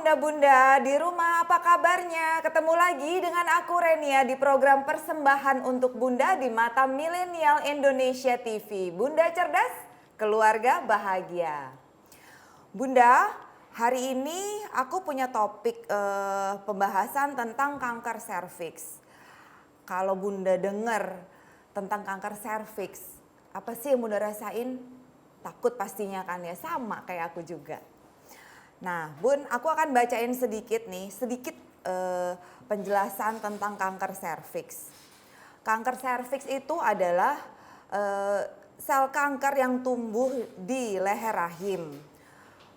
bunda-bunda di rumah, apa kabarnya? Ketemu lagi dengan aku Renia di program persembahan untuk bunda di mata milenial Indonesia TV. Bunda cerdas, keluarga bahagia. Bunda, hari ini aku punya topik pembahasan tentang kanker serviks. Kalau bunda dengar tentang kanker serviks, apa sih yang bunda rasain? Takut pastinya kan ya, sama kayak aku juga. Nah, Bun, aku akan bacain sedikit penjelasan tentang kanker serviks. Kanker serviks itu adalah sel kanker yang tumbuh di leher rahim.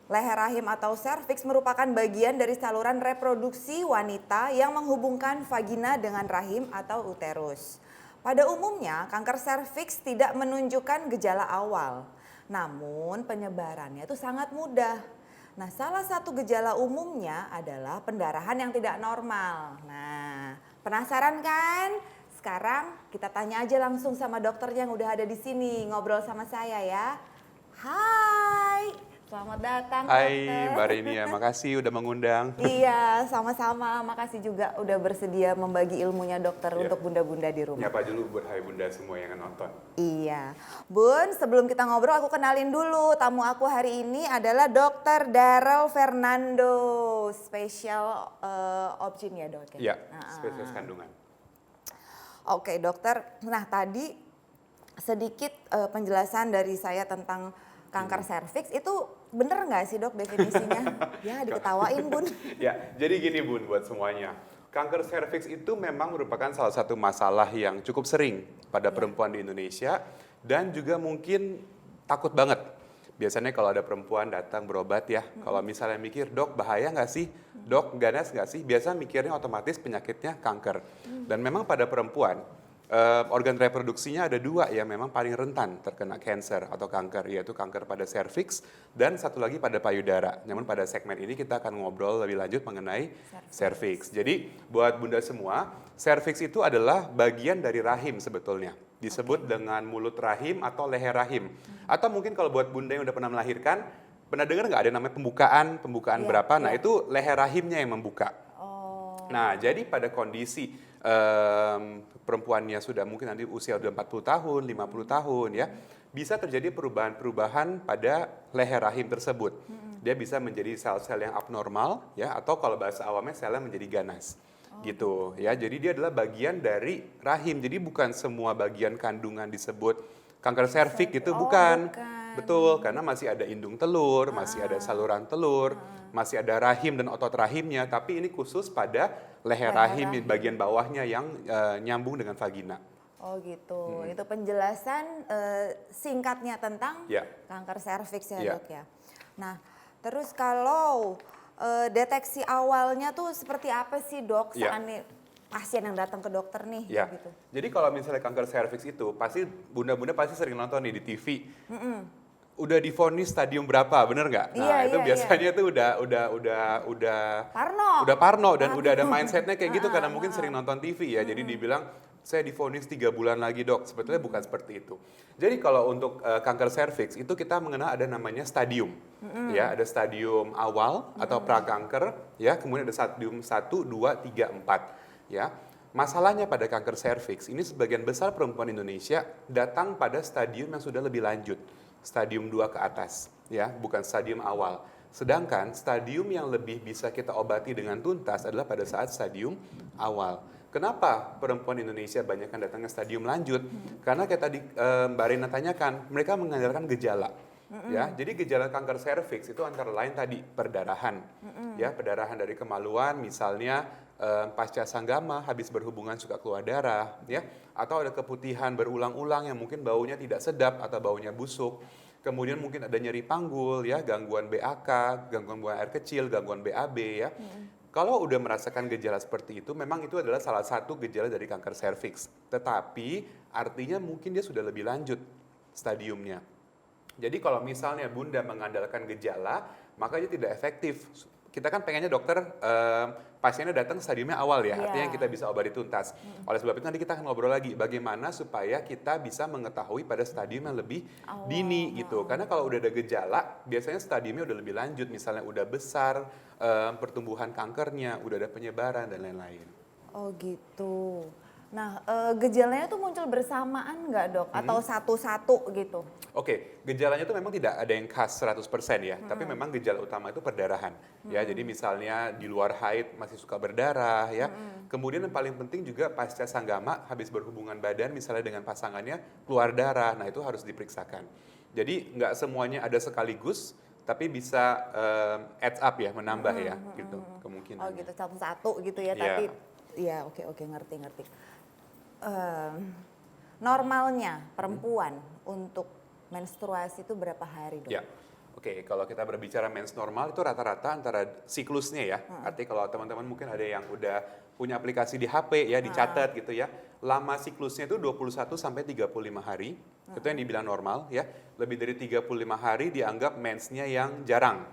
Leher rahim atau serviks merupakan bagian dari saluran reproduksi wanita yang menghubungkan vagina dengan rahim atau uterus. Pada umumnya, kanker serviks tidak menunjukkan gejala awal, namun penyebarannya itu sangat mudah. Nah, salah satu gejala umumnya adalah pendarahan yang tidak normal. Nah, penasaran kan? Sekarang kita tanya aja langsung sama dokter yang udah ada di sini, ngobrol sama saya ya. Hai, selamat datang dokter. Hai Mbak Renia, makasih udah mengundang. Iya, sama-sama. Makasih juga udah bersedia membagi ilmunya dokter untuk bunda-bunda di rumah. Nyapa dulu buat hai bunda semua yang nonton. Iya, Bun, sebelum kita ngobrol aku kenalin dulu. Tamu aku hari ini adalah Dr. Daryl Fernando, special option ya dok ya? Iya, spesialis kandungan. Oke dokter, nah tadi sedikit penjelasan dari saya tentang kanker serviks itu bener nggak sih dok definisinya? Ya diketawain Bun. Ya, jadi gini Bun buat semuanya. Kanker serviks itu memang merupakan salah satu masalah yang cukup sering pada perempuan di Indonesia dan juga mungkin takut banget. Biasanya kalau ada perempuan datang berobat ya, kalau misalnya mikir, dok bahaya nggak sih? Dok ganas nggak sih? Biasa mikirnya otomatis penyakitnya kanker. Dan memang pada perempuan, organ reproduksinya ada dua yang memang paling rentan terkena cancer atau kanker, yaitu kanker pada serviks dan satu lagi pada payudara. Namun pada segmen ini kita akan ngobrol lebih lanjut mengenai serviks. Jadi buat bunda semua, serviks itu adalah bagian dari rahim sebetulnya. Disebut dengan mulut rahim atau leher rahim. Atau mungkin kalau buat bunda yang udah pernah melahirkan, pernah dengar nggak ada namanya pembukaan berapa? Nah itu leher rahimnya yang membuka. Nah jadi pada kondisi perempuannya sudah mungkin nanti usia udah 40 tahun, 50 tahun ya, bisa terjadi perubahan-perubahan pada leher rahim tersebut. Dia bisa menjadi sel-sel yang abnormal ya, atau kalau bahasa awamnya selnya menjadi ganas. Gitu ya. Jadi dia adalah bagian dari rahim. Jadi bukan semua bagian kandungan disebut kanker serviks gitu, bukan. Betul, karena masih ada indung telur, masih ada saluran telur, masih ada rahim dan otot rahimnya, tapi ini khusus pada leher rahim bagian bawahnya yang nyambung dengan vagina. Oh gitu, itu penjelasan singkatnya tentang kanker serviks ya dok ya. Nah terus kalau deteksi awalnya tuh seperti apa sih dok saat pasien yang datang ke dokter nih? Ya. Gitu. Jadi kalau misalnya kanker serviks itu pasti bunda-bunda pasti sering nonton nih di TV. Udah divonis stadium berapa, bener nggak? Nah itu biasanya tuh udah parno dan udah ada mindsetnya kayak gitu karena mungkin sering nonton TV ya. Jadi dibilang saya divonis 3 bulan lagi dok. Sebetulnya bukan seperti itu. Jadi kalau untuk kanker serviks itu kita mengenal ada namanya stadium. Ya, ada stadium awal atau prakanker ya, kemudian ada stadium 1, 2, 3, 4 ya. Masalahnya pada kanker serviks ini sebagian besar perempuan Indonesia datang pada stadium yang sudah lebih lanjut. Stadium 2 ke atas, ya, bukan stadium awal. Sedangkan stadium yang lebih bisa kita obati dengan tuntas adalah pada saat stadium awal. Kenapa perempuan Indonesia banyak yang datangnya stadium lanjut? Karena kayak tadi Mbak Rina tanyakan, mereka mengandalkan gejala. Ya, jadi gejala kanker serviks itu antara lain tadi perdarahan, ya, perdarahan dari kemaluan, misalnya pasca sanggama, habis berhubungan suka keluar darah, ya, atau ada keputihan berulang-ulang yang mungkin baunya tidak sedap atau baunya busuk. Kemudian mungkin ada nyeri panggul, ya, gangguan BAK, gangguan buang air kecil, gangguan BAB, ya. Kalau udah merasakan gejala seperti itu, memang itu adalah salah satu gejala dari kanker serviks. Tetapi artinya mungkin dia sudah lebih lanjut stadiumnya. Jadi kalau misalnya bunda mengandalkan gejala, maka dia tidak efektif. Kita kan pengennya dokter pasiennya datang stadiumnya awal ya, artinya kita bisa obati tuntas. Oleh sebab itu nanti kita akan ngobrol lagi bagaimana supaya kita bisa mengetahui pada stadium yang lebih dini gitu. Karena kalau udah ada gejala, biasanya stadiumnya udah lebih lanjut, misalnya udah besar pertumbuhan kankernya, udah ada penyebaran dan lain-lain. Oh gitu. Nah, gejalanya tuh muncul bersamaan nggak dok? Atau satu-satu gitu? Oke, gejalanya tuh memang tidak ada yang khas 100% ya, tapi memang gejala utama itu perdarahan. Ya, jadi misalnya di luar haid masih suka berdarah ya. Kemudian yang paling penting juga pasca sanggama habis berhubungan badan misalnya dengan pasangannya keluar darah. Nah, itu harus diperiksakan. Jadi nggak semuanya ada sekaligus, tapi bisa adds up ya, menambah ya gitu kemungkinan. Oh gitu, satu-satu gitu ya, tapi ya oke ngerti. Normalnya perempuan untuk menstruasi itu berapa hari dok? Ya, oke. Kalau kita berbicara mens normal itu rata-rata antara siklusnya ya. Artinya kalau teman-teman mungkin ada yang udah punya aplikasi di HP ya, dicatat gitu ya. Lama siklusnya itu 21 sampai 35 hari. Itu yang dibilang normal ya. Lebih dari 35 hari dianggap mensnya yang jarang.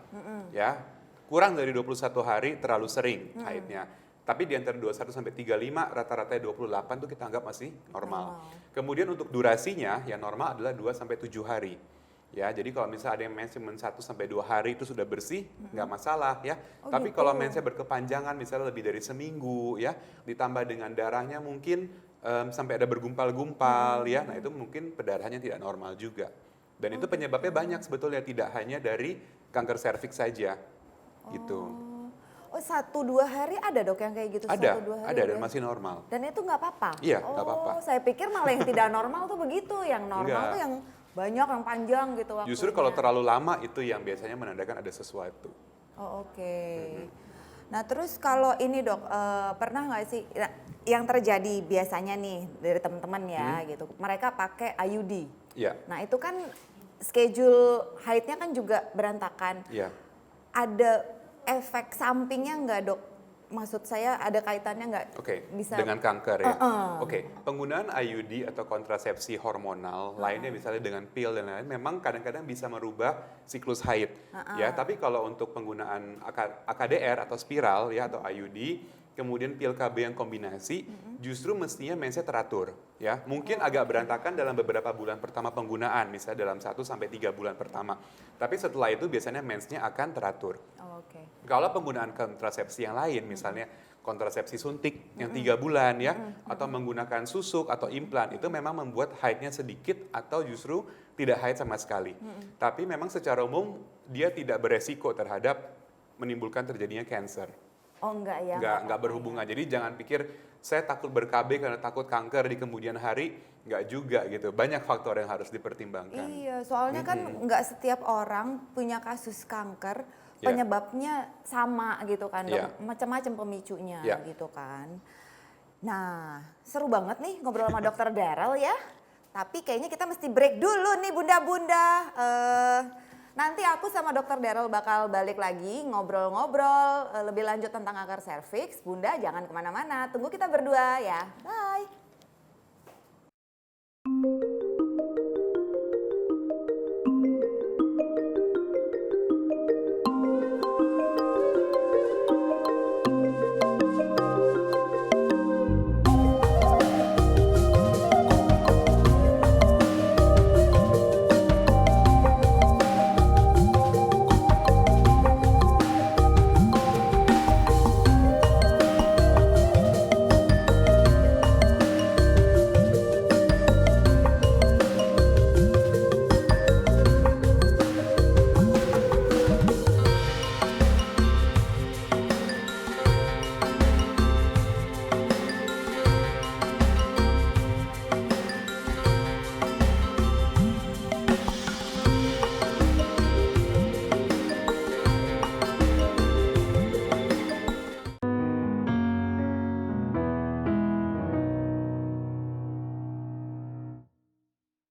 Ya. Kurang dari 21 hari terlalu sering haidnya. Tapi di antara 21 sampai 35, rata-rata 28 itu kita anggap masih normal. Kemudian untuk durasinya, yang normal adalah 2 sampai 7 hari. Ya, jadi kalau misalnya ada yang mens cuma 1 sampai 2 hari itu sudah bersih, nggak masalah ya. Tapi kalau mensnya berkepanjangan, misalnya lebih dari seminggu ya, ditambah dengan darahnya mungkin sampai ada bergumpal-gumpal ya, nah itu mungkin pendarahannya tidak normal juga. Dan itu penyebabnya banyak sebetulnya, tidak hanya dari kanker serviks saja, gitu. Oh 1-2 hari ada dok yang kayak gitu? Ada, 1-2 hari ada dan masih normal. Dan itu nggak apa-apa? Iya, nggak apa-apa. Oh saya pikir malah yang tidak normal tuh begitu, yang normal tuh yang banyak, yang panjang gitu waktunya. Justru kalau terlalu lama itu yang biasanya menandakan ada sesuatu. Oh oke. Nah terus kalau ini dok, pernah nggak sih yang terjadi biasanya nih dari teman-teman ya gitu, mereka pakai IUD. Iya. Nah itu kan schedule haidnya kan juga berantakan. Iya. Ada efek sampingnya nggak dok? Maksud saya ada kaitannya nggak? Oke, Bisa dengan kanker ya. Oke, penggunaan IUD atau kontrasepsi hormonal lainnya misalnya dengan pil dan lain-lain memang kadang-kadang bisa merubah siklus haid. Ya, tapi kalau untuk penggunaan AKDR atau spiral ya atau IUD, kemudian pil KB yang kombinasi, justru mestinya mensnya teratur. Ya, mungkin agak berantakan dalam beberapa bulan pertama penggunaan, misalnya dalam 1 sampai 3 bulan pertama. Tapi setelah itu biasanya mensnya akan teratur. Kalau penggunaan kontrasepsi yang lain, misalnya kontrasepsi suntik yang 3 bulan ya, atau menggunakan susuk atau implan, itu memang membuat haidnya sedikit atau justru tidak haid sama sekali. Tapi memang secara umum dia tidak beresiko terhadap menimbulkan terjadinya kanker. Oh enggak ya? Enggak berhubungan. Jadi jangan pikir saya takut ber-KB karena takut kanker di kemudian hari, enggak juga gitu. Banyak faktor yang harus dipertimbangkan. Iya, soalnya kan enggak setiap orang punya kasus kanker penyebabnya sama gitu kan dok, macam-macam pemicunya gitu kan. Nah, seru banget nih ngobrol sama dokter Daryl ya. Tapi kayaknya kita mesti break dulu nih bunda-bunda. Nanti aku sama dokter Daryl bakal balik lagi ngobrol-ngobrol lebih lanjut tentang kanker serviks. Bunda jangan kemana-mana, tunggu kita berdua ya. Bye.